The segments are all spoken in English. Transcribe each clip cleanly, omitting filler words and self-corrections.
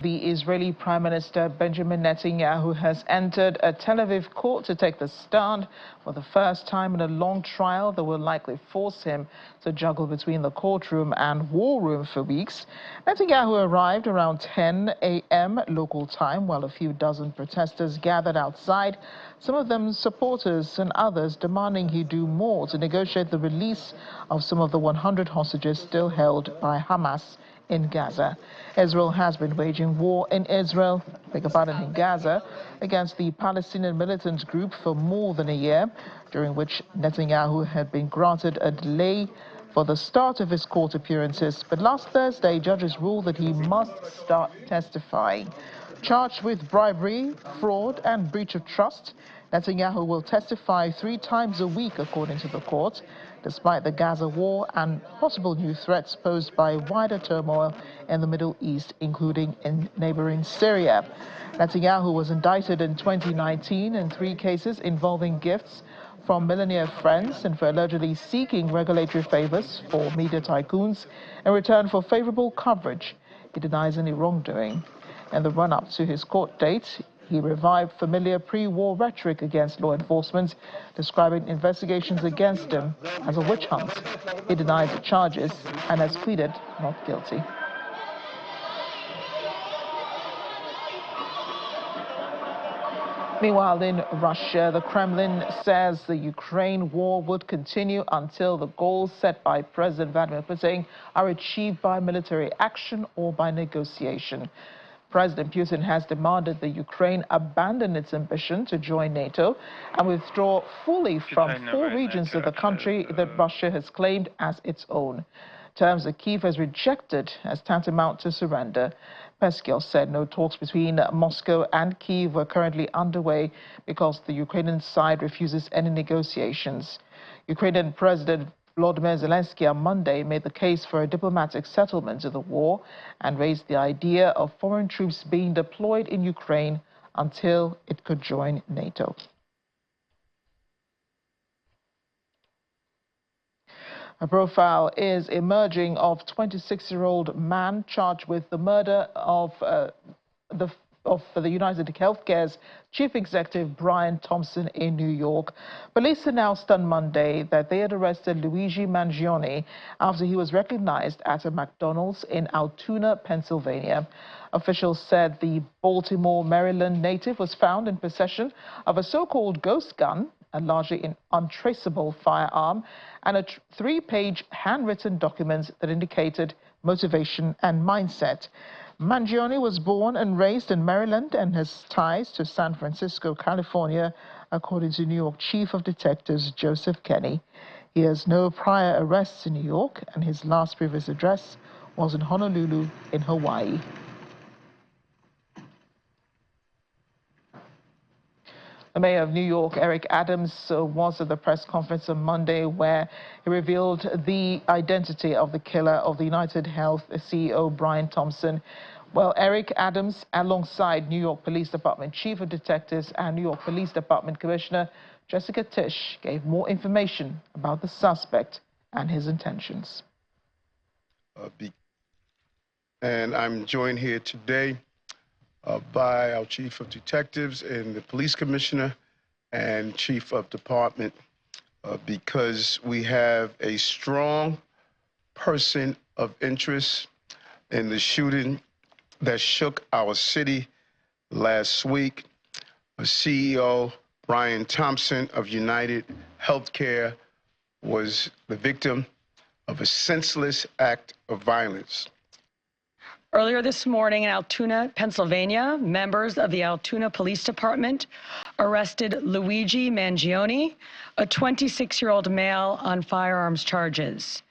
The Israeli Prime Minister Benjamin Netanyahu has entered a Tel Aviv court to take the stand for the first time in a long trial that will likely force him to juggle between the courtroom and war room for weeks. Netanyahu arrived around 10 a.m. local time while a few dozen protesters gathered outside, some of them supporters and others demanding he do more to negotiate the release of some of the 100 hostages still held by Hamas in Gaza. Israel has been waging war in Gaza against the Palestinian militant group for more than a year, during which Netanyahu had been granted a delay for the start of his court appearances. But last Thursday, judges ruled that he must start testifying. Charged with bribery, fraud, and breach of trust, Netanyahu will testify 3 times a week, according to the court, despite the Gaza war and possible new threats posed by wider turmoil in the Middle East, including in neighboring Syria. Netanyahu was indicted in 2019 in 3 cases involving gifts from millionaire friends and for allegedly seeking regulatory favors for media tycoons in return for favorable coverage. He denies any wrongdoing. In the run-up to his court date, he revived familiar pre-war rhetoric against law enforcement, describing investigations against him as a witch hunt. He denies the charges and has pleaded not guilty. Meanwhile, in Russia, the Kremlin says the Ukraine war would continue until the goals set by President Vladimir Putin are achieved by military action or by negotiation. President Putin has demanded the Ukraine abandon its ambition to join NATO and withdraw fully from 4 regions of the country that Russia has claimed as its own. Terms that Kyiv has rejected as tantamount to surrender. Peskov said no talks between Moscow and Kyiv were currently underway because the Ukrainian side refuses any negotiations. Ukrainian President Volodymyr Zelensky on Monday made the case for a diplomatic settlement of the war and raised the idea of foreign troops being deployed in Ukraine until it could join NATO. A profile is emerging of 26-year-old man charged with the murder of the UnitedHealthcare's chief executive Brian Thompson in New York. Police announced on Monday that they had arrested Luigi Mangione after he was recognized at a McDonald's in Altoona, Pennsylvania. Officials said the Baltimore, Maryland native was found in possession of a so-called ghost gun, a largely untraceable firearm, and a 3-page handwritten document that indicated motivation and mindset. Mangione was born and raised in Maryland and has ties to San Francisco, California, according to New York Chief of Detectives Joseph Kenney. He has no prior arrests in New York, and his last previous address was in Honolulu in Hawaii. The mayor of New York, Eric Adams, was at the press conference on Monday where he revealed the identity of the killer of the UnitedHealth CEO Brian Thompson. Well, Eric Adams, alongside New York Police Department Chief of Detectives and New York Police Department Commissioner Jessica Tisch, gave more information about the suspect and his intentions. And I'm joined here today by our Chief of Detectives and the Police Commissioner and Chief of Department because we have a strong person of interest in the shooting that shook our city last week. CEO Brian Thompson of UnitedHealthcare was the victim of a senseless act of violence. Earlier this morning in Altoona, Pennsylvania, members of the Altoona Police Department arrested Luigi Mangione, a 26-year-old male, on firearms charges.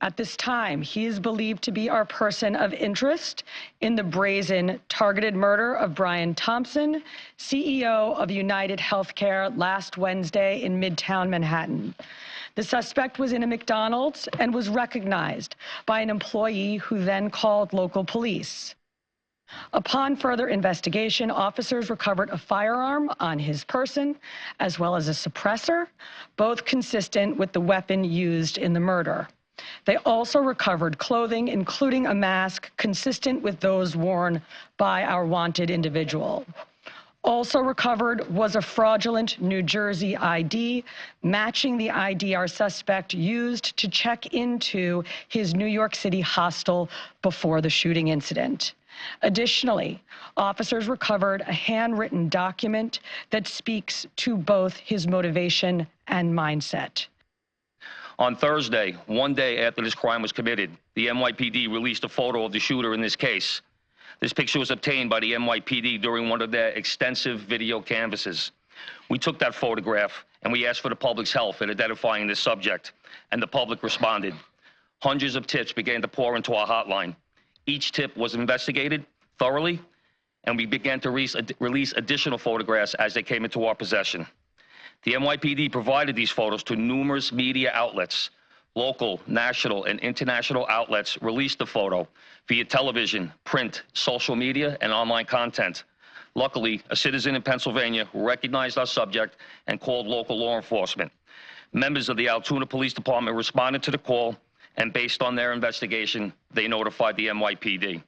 At this time, he is believed to be our person of interest in the brazen targeted murder of Brian Thompson, CEO of UnitedHealthcare, last Wednesday in Midtown Manhattan. The suspect was in a McDonald's and was recognized by an employee who then called local police. Upon further investigation, officers recovered a firearm on his person, as well as a suppressor, both consistent with the weapon used in the murder. They also recovered clothing, including a mask consistent with those worn by our wanted individual. Also recovered was a fraudulent New Jersey ID, matching the ID our suspect used to check into his New York City hostel before the shooting incident. Additionally, officers recovered a handwritten document that speaks to both his motivation and mindset. On Thursday, one day after this crime was committed, the NYPD released a photo of the shooter in this case. This picture was obtained by the NYPD during one of their extensive video canvasses. We took that photograph and we asked for the public's help in identifying this subject, and the public responded. Hundreds of tips began to pour into our hotline. Each tip was investigated thoroughly, and we began to release additional photographs as they came into our possession. The NYPD provided these photos to numerous media outlets. Local, national, and international outlets released the photo via television, print, social media, and online content. Luckily, a citizen in Pennsylvania recognized our subject and called local law enforcement. Members of the Altoona Police Department responded to the call, and based on their investigation, they notified the NYPD.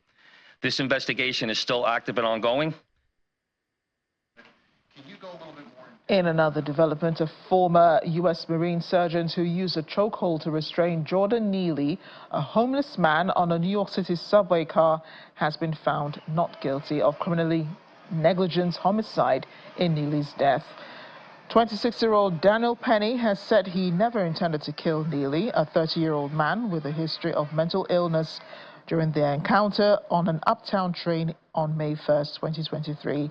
This investigation is still active and ongoing. Can you go a little bit more? In another development, a former U.S. Marine sergeant who used a chokehold to restrain Jordan Neely, a homeless man on a New York City subway car, has been found not guilty of criminally negligent homicide in Neely's death. 26-year-old Daniel Penny has said he never intended to kill Neely, a 30-year-old man with a history of mental illness, during their encounter on an uptown train on May 1st, 2023.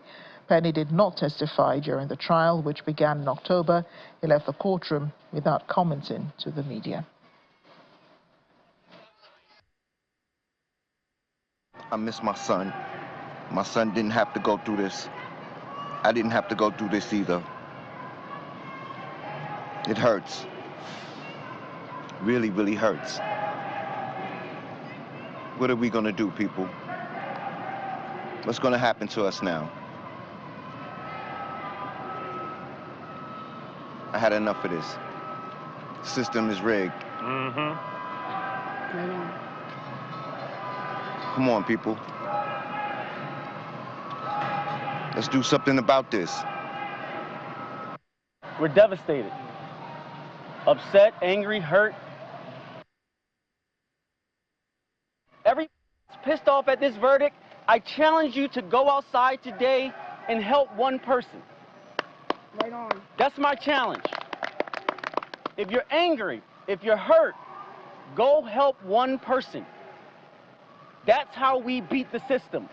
Penny did not testify during the trial, which began in October. He left the courtroom without commenting to the media. I miss my son. My son didn't have to go through this. I didn't have to go through this either. It hurts. Really, really hurts. What are we gonna do, people? What's gonna happen to us now? I had enough of this. The system is rigged. Come on, people. Let's do something about this. We're devastated, upset, angry, hurt. Everyone's pissed off at this verdict. I challenge you to go outside today and help one person. Right on. That's my challenge. If you're angry, if you're hurt, go help one person. That's how we beat the system.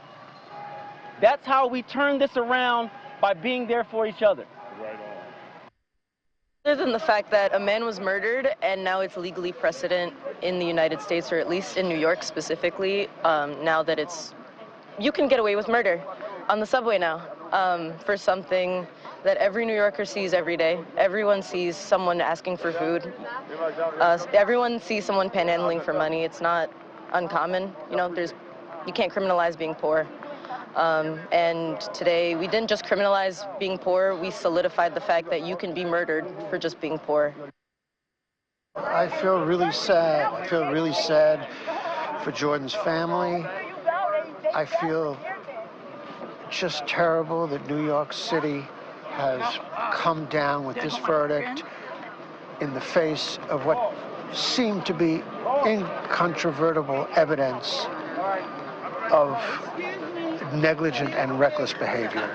That's how we turn this around, by being there for each other. Right on. Other than the fact that a man was murdered and now it's legally precedent in the United States, or at least in New York specifically, now that you can get away with murder on the subway now for something that every New Yorker sees every day. Everyone sees someone asking for food. Everyone sees someone panhandling for money. It's not uncommon. You know, you can't criminalize being poor. And today, we didn't just criminalize being poor, we solidified the fact that you can be murdered for just being poor. I feel really sad. I feel really sad for Jordan's family. I feel just terrible that New York City has come down with this verdict in the face of what seemed to be incontrovertible evidence of negligent and reckless behavior.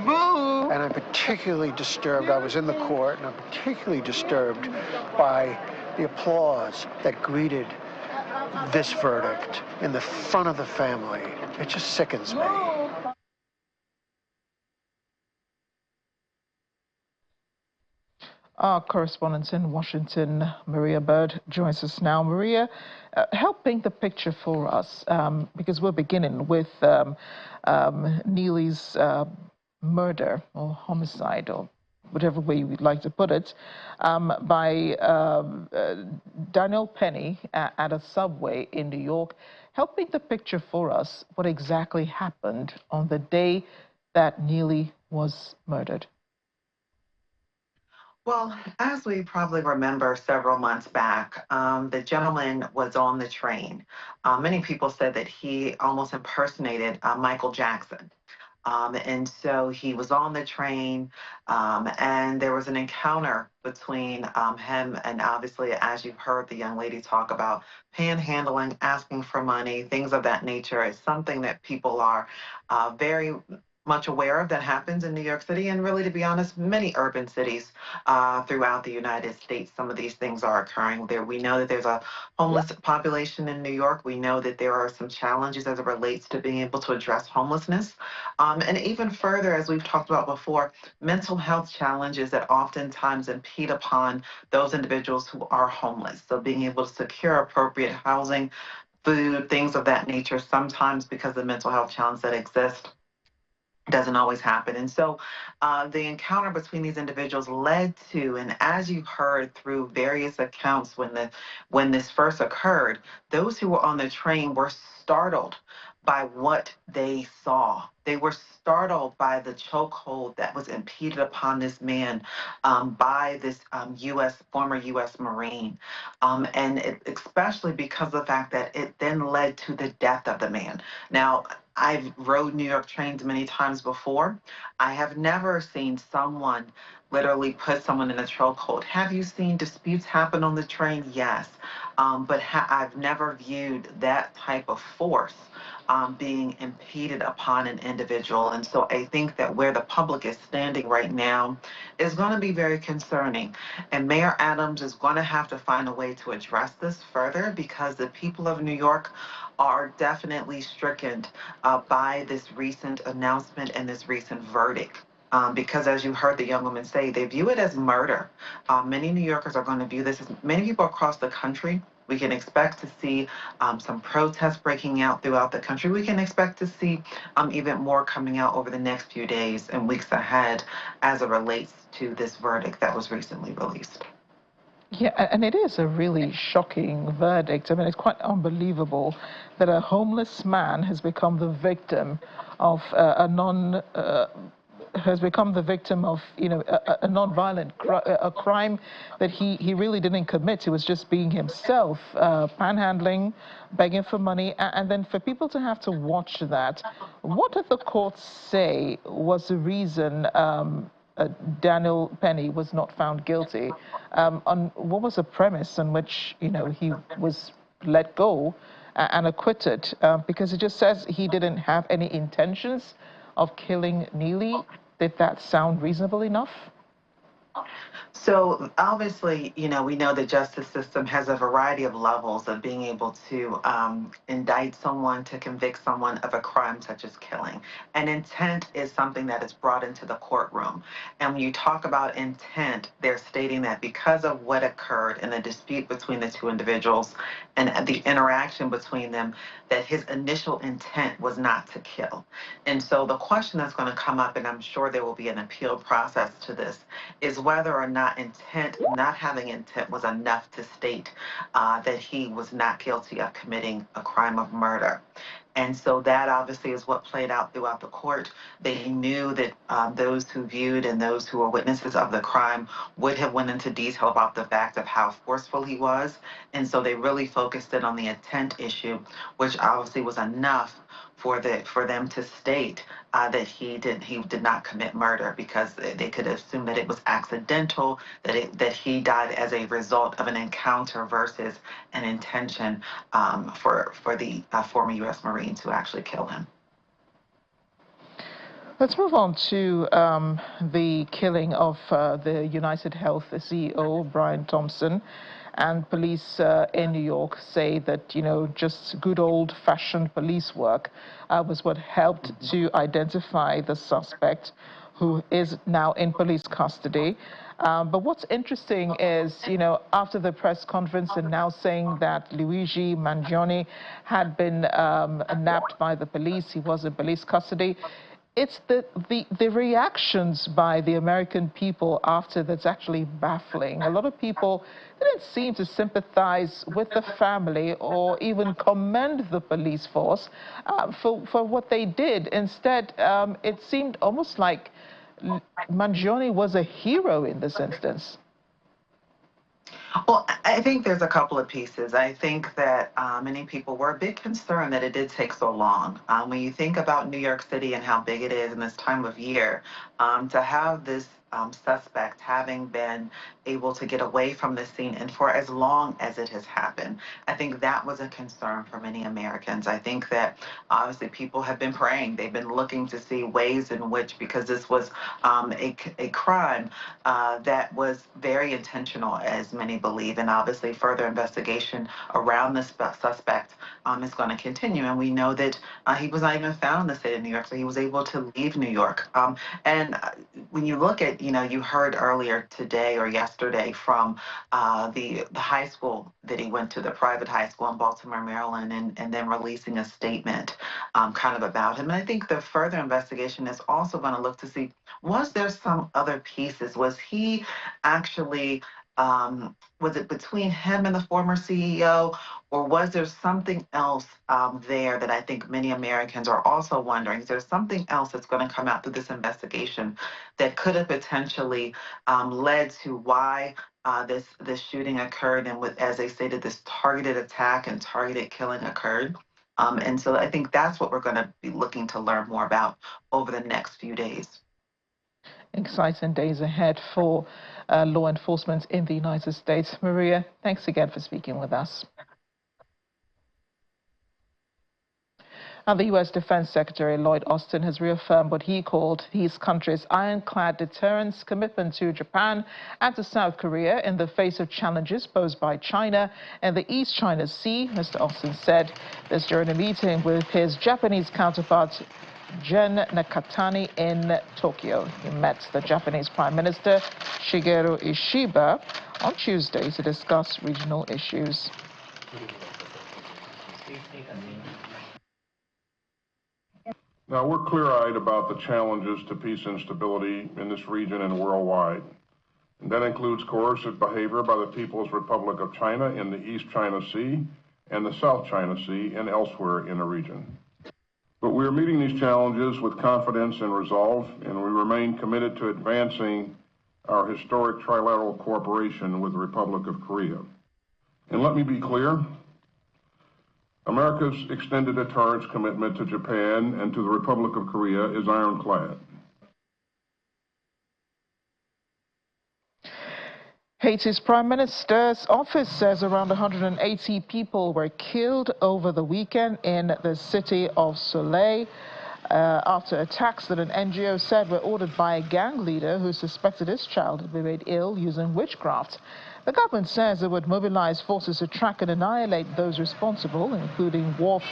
And I'm particularly disturbed, I was in the court, and I'm particularly disturbed by the applause that greeted this verdict in the front of the family. It just sickens me. Our correspondent in Washington, Maria Bird, joins us now. Maria, help paint the picture for us, because we're beginning with Neely's murder or homicide, or whatever way you'd like to put it, by Daniel Penny at a subway in New York. Help paint the picture for us what exactly happened on the day that Neely was murdered. Well, as we probably remember several months back, the gentleman was on the train. Many people said that he almost impersonated Michael Jackson. And so he was on the train, and there was an encounter between him and, obviously, as you've heard the young lady talk about, panhandling, asking for money, things of that nature. Is something that people are very much aware of that happens in New York City, and really, to be honest, many urban cities throughout the United States. Some of these things are occurring there. We know that there's a homeless population in New York. We know that there are some challenges as it relates to being able to address homelessness. And even further, as we've talked about before, mental health challenges that oftentimes impede upon those individuals who are homeless. So being able to secure appropriate housing, food, things of that nature, sometimes because of the mental health challenges that exist, doesn't always happen. And so the encounter between these individuals led to, and as you've heard through various accounts when this first occurred, those who were on the train were startled by what they saw. They were startled by the chokehold that was impeded upon this man by this former U.S. Marine. Especially because of the fact that it then led to the death of the man. Now, I've rode New York trains many times before. I have never seen someone literally put someone in a chokehold. Have you seen disputes happen on the train? Yes. But I've never viewed that type of force being impeded upon an individual. And so I think that where the public is standing right now is going to be very concerning. And Mayor Adams is going to have to find a way to address this further, because the people of New York are definitely stricken by this recent announcement and this recent verdict. Because as you heard the young woman say, they view it as murder. Many New Yorkers are going to view this as, many people across the country. We can expect to see some protests breaking out throughout the country. We can expect to see even more coming out over the next few days and weeks ahead as it relates to this verdict that was recently released. Yeah, and it is a really shocking verdict. I mean, it's quite unbelievable that a homeless man has become the victim of has become the victim of, a non-violent a crime that he really didn't commit. He was just being himself, panhandling, begging for money, and then for people to have to watch that. What did the court say was the reason Daniel Penny was not found guilty? On what was the premise on which he was let go and acquitted? Because it just says he didn't have any intentions of killing Neely. Did that sound reasonable enough? So obviously, we know the justice system has a variety of levels of being able to indict someone, to convict someone of a crime such as killing. And intent is something that is brought into the courtroom. And when you talk about intent, they're stating that because of what occurred in the dispute between the two individuals and the interaction between them, that his initial intent was not to kill. And so the question that's going to come up, and I'm sure there will be an appeal process to this, is whether or not not having intent was enough to state that he was not guilty of committing a crime of murder. And so that obviously is what played out throughout the court. They knew that those who viewed and those who were witnesses of the crime would have went into detail about the fact of how forceful he was. And so they really focused in on the intent issue, which obviously was enough for them to state that he did not commit murder, because they could assume that it was accidental, that he died as a result of an encounter versus an intention for the former U.S. Marine to actually kill him. Let's move on to the killing of the UnitedHealth CEO, Brian Thompson. And police in New York say that, just good old-fashioned police work was what helped to identify the suspect, who is now in police custody. But what's interesting is, after the press conference and now saying that Luigi Mangione had been nabbed by the police, he was in police custody. It's the reactions by the American people after that's actually baffling. A lot of people didn't seem to sympathize with the family or even commend the police force for what they did. Instead, it seemed almost like Mangione was a hero in this instance. Well, I think there's a couple of pieces. I think that many people were a bit concerned that it did take so long. When you think about New York City and how big it is in this time of year, to have this suspect having been able to get away from the scene and for as long as it has happened, I think that was a concern for many Americans. I think that obviously people have been praying. They've been looking to see ways in which, because this was a crime that was very intentional, as many believe, and obviously further investigation around the suspect is going to continue. And we know that he was not even found in the state of New York, so he was able to leave New York. And when you look at, you heard earlier today or yesterday from the high school that he went to, the private high school in Baltimore, Maryland, and then releasing a statement kind of about him. And I think the further investigation is also going to look to see, was there some other pieces? Was he actually, was it between him and the former CEO, or was there something else there that I think many Americans are also wondering? Is there something else that's going to come out through this investigation that could have potentially led to why this shooting occurred, and with, as they stated, this targeted attack and targeted killing occurred? And so I think that's what we're going to be looking to learn more about over the next few days. Exciting days ahead for law enforcement in the United States. Maria, thanks again for speaking with us. And the U.S. Defense Secretary Lloyd Austin has reaffirmed what he called his country's ironclad deterrence commitment to Japan and to South Korea in the face of challenges posed by China and the East China Sea. Mr. Austin said this during a meeting with his Japanese counterpart, Jen Nakatani, in Tokyo. He met the Japanese Prime Minister Shigeru Ishiba on Tuesday to discuss regional issues. Now, we're clear-eyed about the challenges to peace and stability in this region and worldwide. And that includes coercive behavior by the People's Republic of China in the East China Sea and the South China Sea and elsewhere in the region. But we are meeting these challenges with confidence and resolve, and we remain committed to advancing our historic trilateral cooperation with the Republic of Korea. And let me be clear, America's extended deterrence commitment to Japan and to the Republic of Korea is ironclad. Haiti's Prime Minister's office says around 180 people were killed over the weekend in the city of Soleil after attacks that an NGO said were ordered by a gang leader who suspected his child had been made ill using witchcraft. The government says it would mobilize forces to track and annihilate those responsible, including Wharf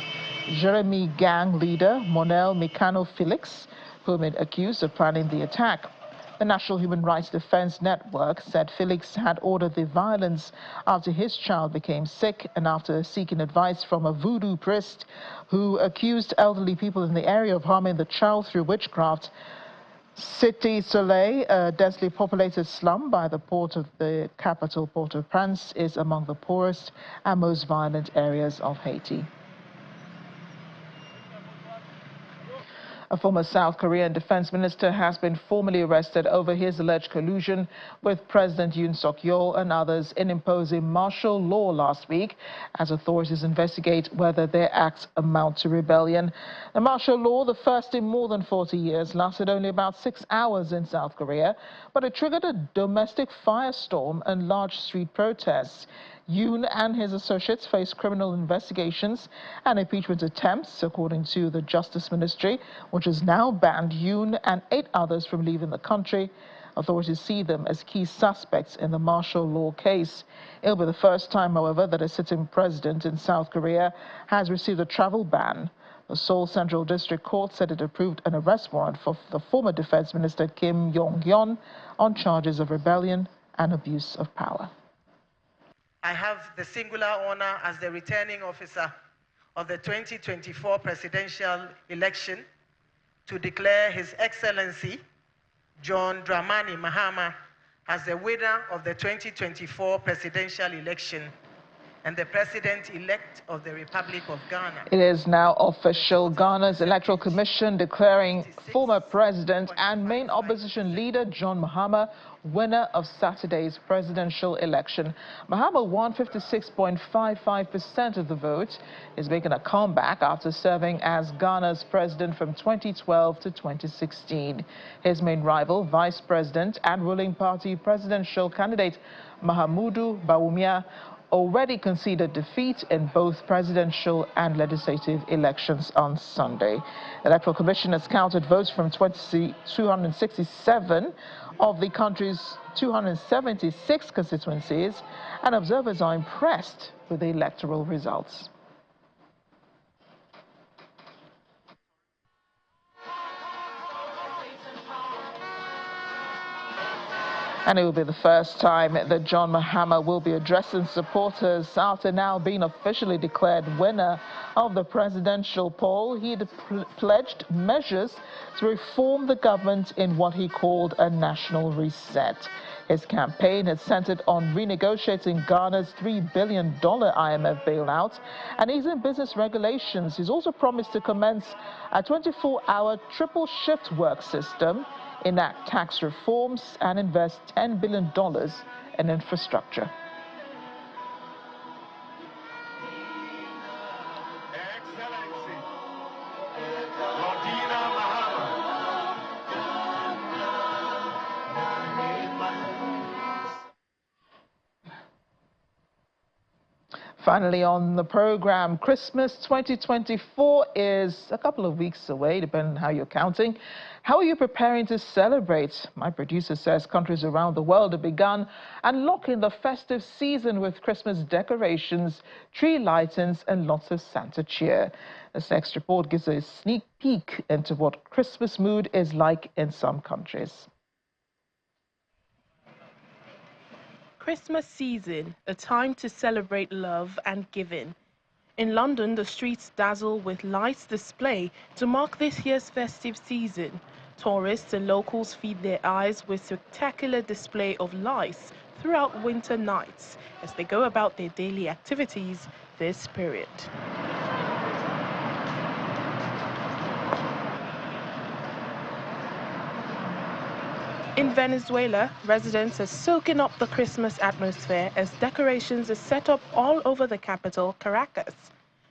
Jeremy gang leader Monel Mikano Felix, whom it accused of planning the attack. The National Human Rights Defense Network said Felix had ordered the violence after his child became sick and after seeking advice from a voodoo priest who accused elderly people in the area of harming the child through witchcraft. Cité Soleil, a densely populated slum by the port of the capital, Port-au-Prince, is among the poorest and most violent areas of Haiti. A former South Korean defense minister has been formally arrested over his alleged collusion with President Yoon Suk-yeol and others in imposing martial law last week as authorities investigate whether their acts amount to rebellion. The martial law, the first in more than 40 years, lasted only about 6 hours in South Korea, but it triggered a domestic firestorm and large street protests. Yoon and his associates face criminal investigations and impeachment attempts, according to the Justice Ministry, which has now banned Yoon and 8 others from leaving the country. Authorities see them as key suspects in the martial law case. It'll be the first time, however, that a sitting president in South Korea has received a travel ban. The Seoul Central District Court said it approved an arrest warrant for the former Defense Minister Kim Yong-yeon on charges of rebellion and abuse of power. I have the singular honor as the returning officer of the 2024 presidential election to declare His Excellency John Dramani Mahama as the winner of the 2024 presidential election and the President-elect of the Republic of Ghana. It is now official. Ghana's Electoral Commission declaring former President and main opposition leader John Mahama winner of Saturday's presidential election. Mahama won 56.55% of the vote. He's making a comeback after serving as Ghana's president from 2012 to 2016. His main rival, Vice President and ruling party presidential candidate Mahamudu Bawumia, already conceded defeat in both presidential and legislative elections on Sunday. The Electoral Commission has counted votes from 267 of the country's 276 constituencies, and observers are impressed with the electoral results. And it will be the first time that John Mahama will be addressing supporters after now being officially declared winner of the presidential poll. He pledged measures to reform the government in what he called a national reset. His campaign has centered on renegotiating Ghana's $3 billion IMF bailout and easing business regulations. He's also promised to commence a 24-hour triple shift work system, enact tax reforms, and invest $10 billion in infrastructure. Finally on the program, Christmas 2024 is a couple of weeks away, depending on how you're counting. How are you preparing to celebrate? My producer says countries around the world have begun unlocking the festive season with Christmas decorations, tree lightings, and lots of Santa cheer. This next report gives a sneak peek into what Christmas mood is like in some countries. Christmas season, a time to celebrate love and giving. In London, the streets dazzle with lights display to mark this year's festive season. Tourists and locals feed their eyes with spectacular display of lights throughout winter nights as they go about their daily activities this period. In Venezuela, residents are soaking up the Christmas atmosphere as decorations are set up all over the capital, Caracas.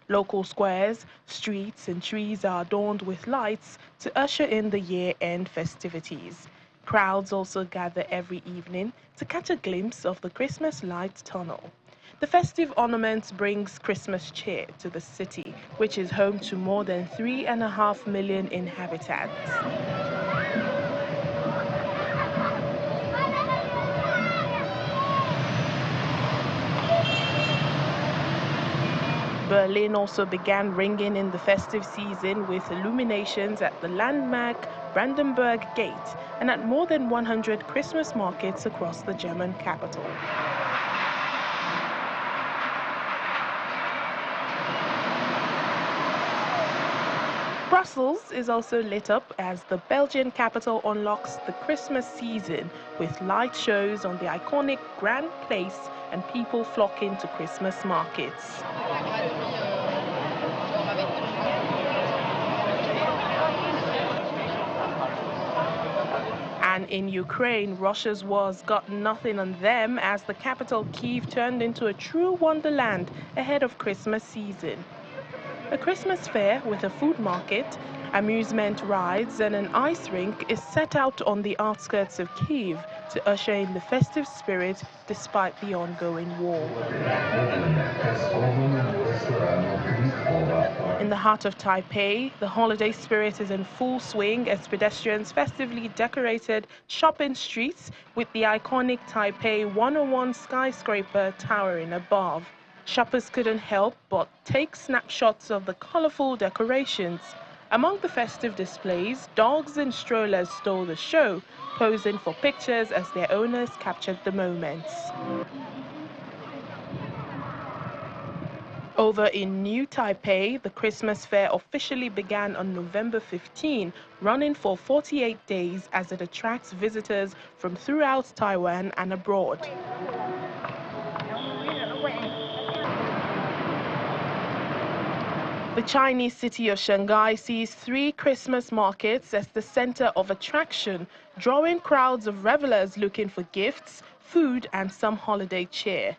Local squares, streets, and trees are adorned with lights to usher in the year-end festivities. Crowds also gather every evening to catch a glimpse of the Christmas light tunnel. The festive ornaments brings Christmas cheer to the city, which is home to more than 3.5 million inhabitants. Berlin also began ringing in the festive season with illuminations at the landmark Brandenburg Gate and at more than 100 Christmas markets across the German capital. Brussels is also lit up as the Belgian capital unlocks the Christmas season with light shows on the iconic Grand Place and people flocking to Christmas markets. And in Ukraine, Russia's wars got nothing on them as the capital Kyiv turned into a true wonderland ahead of Christmas season. A Christmas fair with a food market, amusement rides, and an ice rink is set out on the outskirts of Kyiv to usher in the festive spirit despite the ongoing war. In the heart of Taipei, the holiday spirit is in full swing as pedestrians festively decorated shopping streets with the iconic Taipei 101 skyscraper towering above. Shoppers couldn't help but take snapshots of the colorful decorations. Among the festive displays, dogs and strollers stole the show, posing for pictures as their owners captured the moments. Over in New Taipei, the Christmas fair officially began on November 15, running for 48 days as it attracts visitors from throughout Taiwan and abroad. The Chinese city of Shanghai sees 3 Christmas markets as the center of attraction, drawing crowds of revelers looking for gifts, food, and some holiday cheer.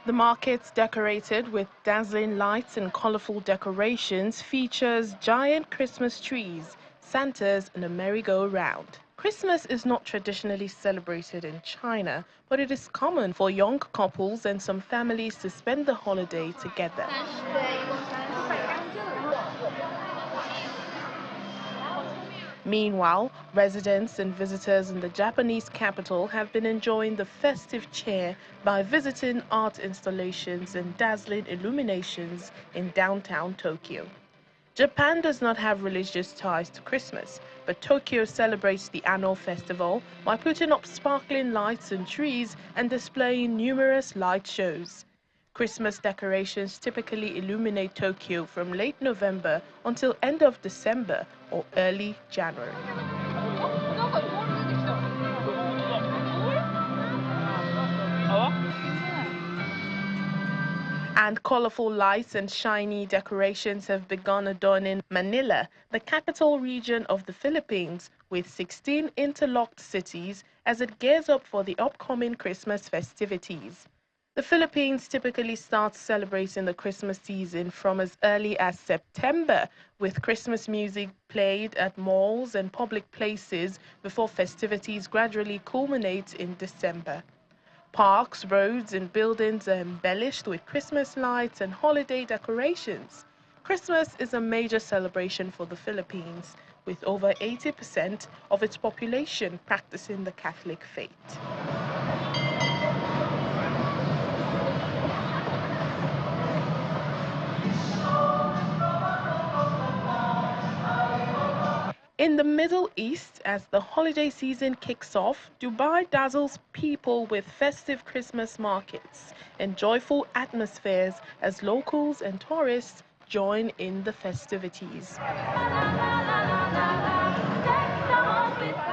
The markets, decorated with dazzling lights and colorful decorations, features giant Christmas trees, Santas, and a merry-go-round. Christmas is not traditionally celebrated in China, but it is common for young couples and some families to spend the holiday together. Meanwhile, residents and visitors in the Japanese capital have been enjoying the festive cheer by visiting art installations and dazzling illuminations in downtown Tokyo. Japan does not have religious ties to Christmas, but Tokyo celebrates the annual festival by putting up sparkling lights and trees and displaying numerous light shows. Christmas decorations typically illuminate Tokyo from late November until end of December or early January. And colorful lights and shiny decorations have begun adorning Manila, the capital region of the Philippines, with 16 interlocked cities as it gears up for the upcoming Christmas festivities. The Philippines typically starts celebrating the Christmas season from as early as September, with Christmas music played at malls and public places before festivities gradually culminate in December. Parks, roads, and buildings are embellished with Christmas lights and holiday decorations. Christmas is a major celebration for the Philippines, with over 80% of its population practicing the Catholic faith. In the Middle East, as the holiday season kicks off, Dubai dazzles people with festive Christmas markets and joyful atmospheres as locals and tourists join in the festivities.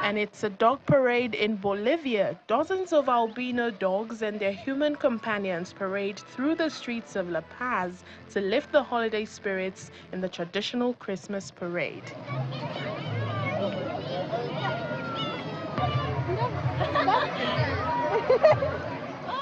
And it's a dog parade in Bolivia. Dozens of albino dogs and their human companions parade through the streets of La Paz to lift the holiday spirits in the traditional Christmas parade.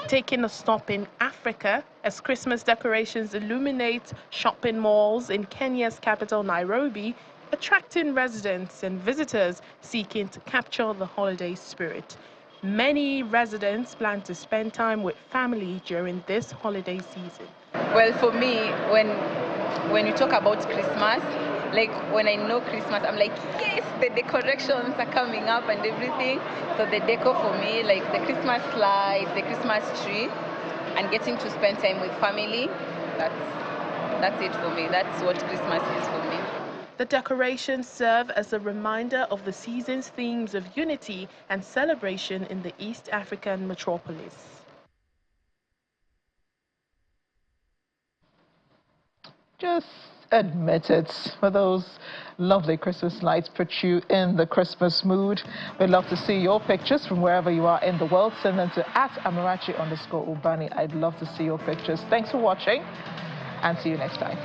Taking a stop in Africa, as Christmas decorations illuminate shopping malls in Kenya's capital, Nairobi, attracting residents and visitors seeking to capture the holiday spirit. Many residents plan to spend time with family during this holiday season. Well, for me, when you talk about Christmas, like when I know Christmas, I'm like, yes, the decorations are coming up and everything. So the decor for me, like the Christmas lights, the Christmas tree, and getting to spend time with family, that's it for me. That's what Christmas is for me. The decorations serve as a reminder of the season's themes of unity and celebration in the East African metropolis. Just admit it. For those lovely Christmas lights put you in the Christmas mood. We'd love to see your pictures from wherever you are in the world. Send them to @Amarachi_Ubani. I'd love to see your pictures. Thanks for watching and see you next time.